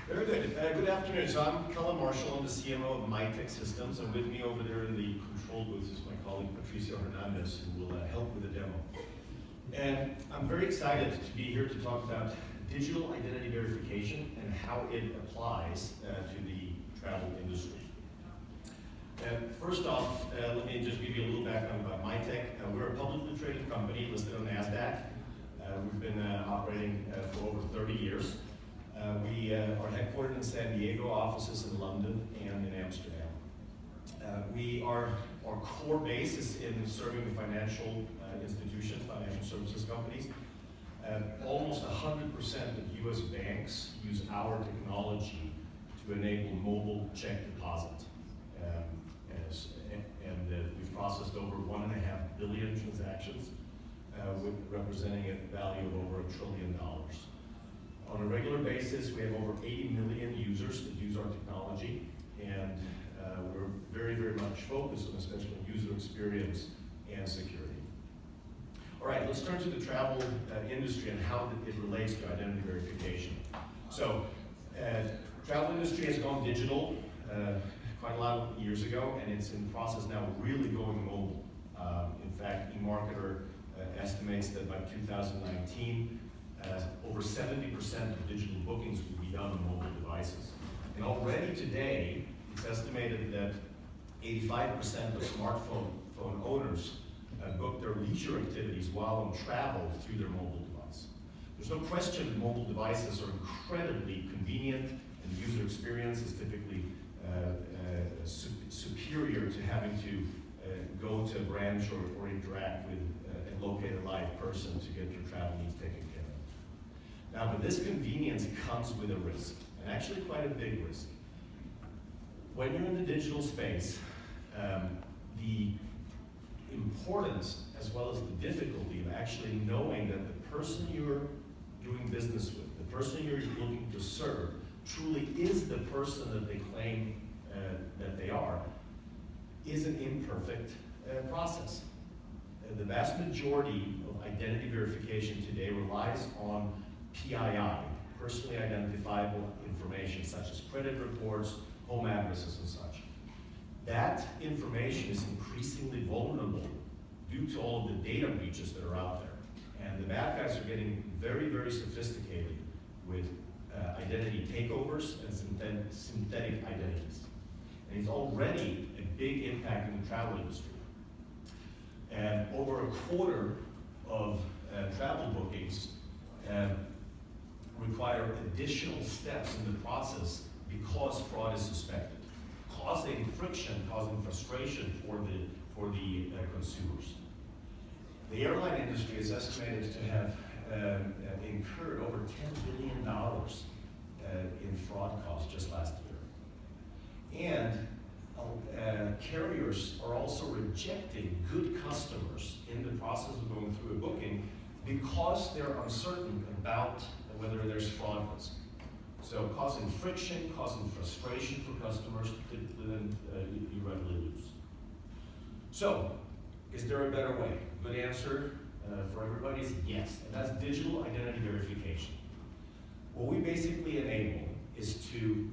Very good. Good afternoon. So I'm Kalle Marsal. I'm the CMO of Mitek Systems, and with me over there in the control booth is my colleague Patricio Hernandez, who will help with the demo. And I'm very excited to be here to talk about digital identity verification and how it applies to the travel industry. First off, let me just give you a little background about Mitek. We're a publicly traded company listed on NASDAQ. We've been operating for over 30 years. We are headquartered in San Diego, offices in London and in Amsterdam. Our core base is in serving the financial institutions, financial services companies. Almost 100% of US banks use our technology to enable mobile check deposit. We've processed over 1.5 billion transactions, representing a value of over $1 trillion. On a regular basis, we have over 80 million users that use our technology, and we're very, very much focused on especially user experience and security. All right, let's turn to the travel industry and how it relates to identity verification. So, travel industry has gone digital quite a lot of years ago, and it's in the process now of really going mobile. In fact, eMarketer estimates that by 2019, over 70% of digital bookings will be done on mobile devices. And already today, it's estimated that 85% of smartphone owners book their leisure activities while on travel through their mobile device. There's no question that mobile devices are incredibly convenient, and the user experience is typically superior to having to go to a branch or interact with and locate a live person to get your travel needs taken care of. Now, but this convenience comes with a risk, and actually quite a big risk. When you're in the digital space, the importance as well as the difficulty of actually knowing that the person you're doing business with, the person you're looking to serve, truly is the person that they claim that they are, is an imperfect process. The vast majority of identity verification today relies on PII, personally identifiable information such as credit reports, home addresses, and such. That information is increasingly vulnerable due to all of the data breaches that are out there. And the bad guys are getting very, very sophisticated with identity takeovers and synthetic identities. And it's already a big impact in the travel industry. And over a quarter of travel bookings require additional steps in the process because fraud is suspected, causing friction, causing frustration for the consumers. The airline industry is estimated to have incurred over $10 billion in fraud costs just last year. And carriers are also rejecting good customers in the process of going through a booking because they're uncertain about whether there's fraud risk. So causing friction, causing frustration for customers, then you readily lose. So, is there a better way? Good answer for everybody is yes, and that's digital identity verification. What we basically enable is to,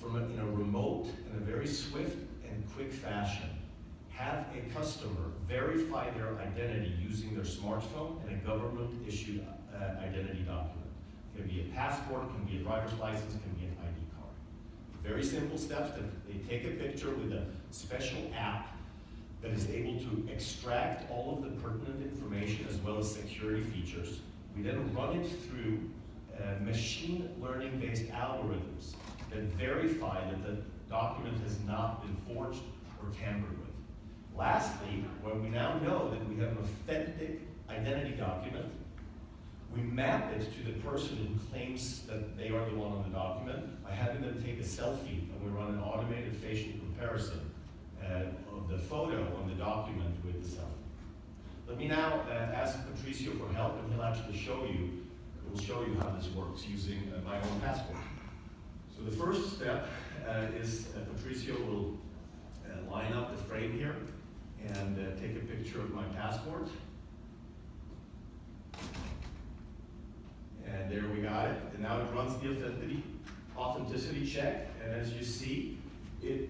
in a remote and a very swift and quick fashion, have a customer verify their identity using their smartphone and a government-issued identity document. It can be a passport, can be a driver's license, can be an ID card. Very simple steps that they take a picture with a special app that is able to extract all of the pertinent information as well as security features. We then run it through machine learning-based algorithms that verify that the document has not been forged or tampered with. Lastly, when we now know that we have an authentic identity document, we map it to the person who claims that they are the one on the document by having them take a selfie, and we run an automated facial comparison of the photo on the document with the selfie. Let me now ask Patricio for help, and he'll actually show you how this works using my own passport. So the first step is Patricio will line up the frame here and take a picture of my passport. And there we got it. And now it runs the authenticity check, and as you see, it,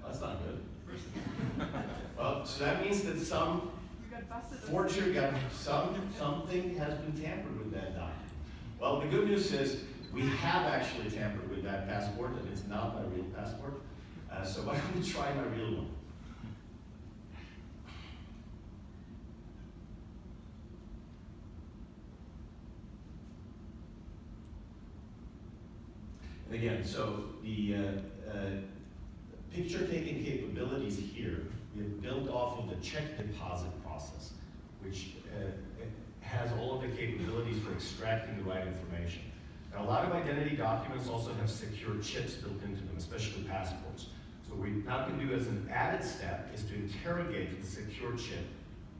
that's not good. Well, so that means that some forger something has been tampered with that document. Well, the good news is we have actually tampered with that passport, and it's not my real passport. So why don't we try my real one? And again, so the picture-taking capabilities here, we have built off of the check deposit process, which has all of the capabilities for extracting the right information. Now, a lot of identity documents also have secure chips built into them, especially passports. So what we now can do as an added step is to interrogate the secure chip,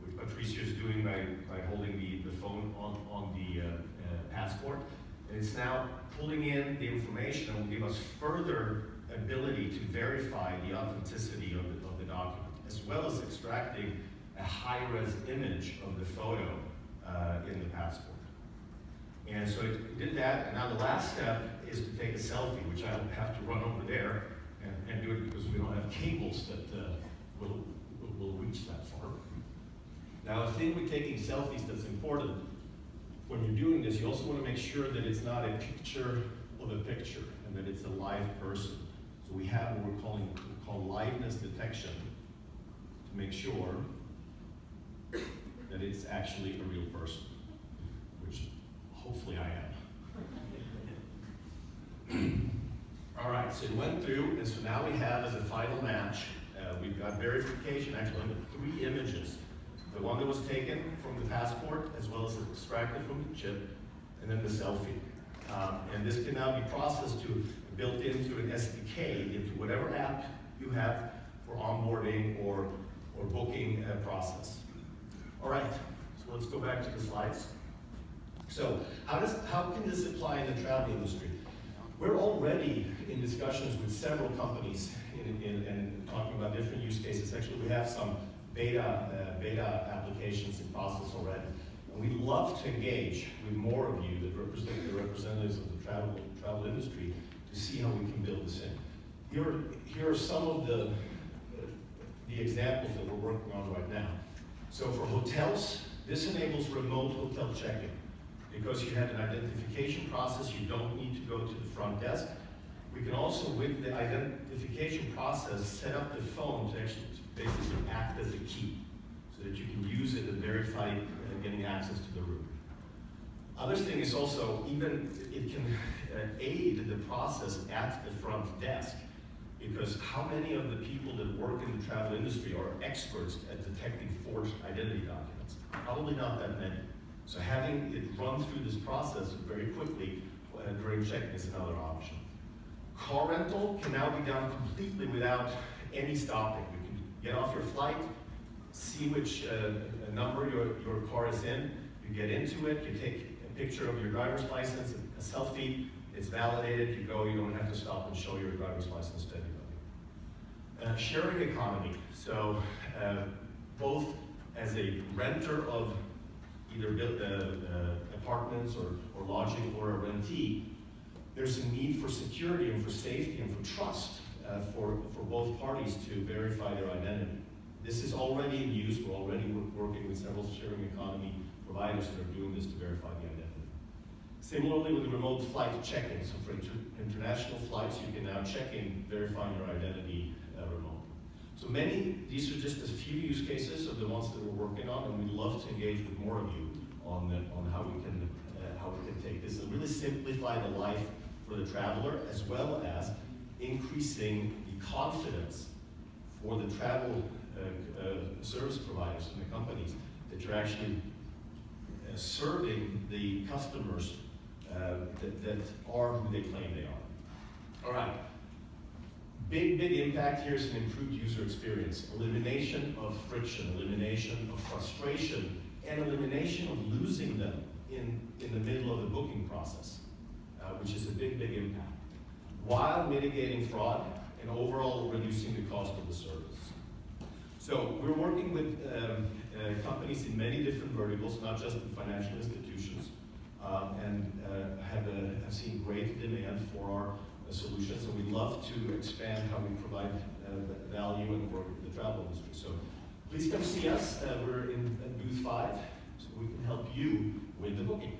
which Patricia is doing by holding the phone on the passport. And it's now pulling in the information and will give us further ability to verify the authenticity of the document, as well as extracting a high-res image of the photo in the passport. And so it did that, and now the last step is to take a selfie, which I will have to run over there and do it because we don't have cables that will reach that far. Now, the thing with taking selfies that's important, when you're doing this, you also want to make sure that it's not a picture of a picture and that it's a live person. So we have what we're calling liveness detection to make sure that it's actually a real person, which hopefully I am. All right, so it went through, and so now we have as a final match, we've got verification actually of 3 images. The one that was taken from the passport, as well as extracted from the chip, and then the selfie. And this can now be processed built into an SDK, into whatever app you have for onboarding or booking process. All right, so let's go back to the slides. So how can this apply in the travel industry? We're already in discussions with several companies and talking about different use cases. Actually, we have some beta applications in process already. And we'd love to engage with more of you that represent the representatives of the travel industry to see how we can build this in. Here are some of the examples that we're working on right now. So for hotels, this enables remote hotel check-in. Because you have an identification process, you don't need to go to the front desk. We can also, with the identification process, set up the phone to actually basically act as a key so that you can use it and verify getting access to the room. Other thing is also, even it can aid the process at the front desk, because how many of the people that work in the travel industry are experts at detecting forged identity documents? Probably not that many. So having it run through this process very quickly during check-in is another option. Car rental can now be done completely without any stopping. You can get off your flight, see which number your car is in, you get into it, you take a picture of your driver's license, a selfie, it's validated, you go, you don't have to stop and show your driver's license to anybody. Sharing economy, so both as a renter of either apartments or lodging or a rentee, there's a need for security and for safety and for trust for both parties to verify their identity. This is already in use. We're already working with several sharing economy providers that are doing this to verify the identity. Similarly with remote flight check-in, so for international flights, you can now check in verifying your identity remotely. So these are just a few use cases of the ones that we're working on, and we'd love to engage with more of you on how we can take this and really simplify the life for the traveler, as well as increasing the confidence for the travel service providers and the companies that you're actually serving the customers that are who they claim they are. All right. Big impact here is an improved user experience, elimination of friction, elimination of frustration, and elimination of losing them in the middle of the booking process, which is a big impact, while mitigating fraud and overall reducing the cost of the service. So we're working with companies in many different verticals, not just in financial institutions. and have seen great demand for our solutions, and we'd love to expand how we provide value and work with the travel industry. So please come see us. We're in booth 5, so we can help you with the booking.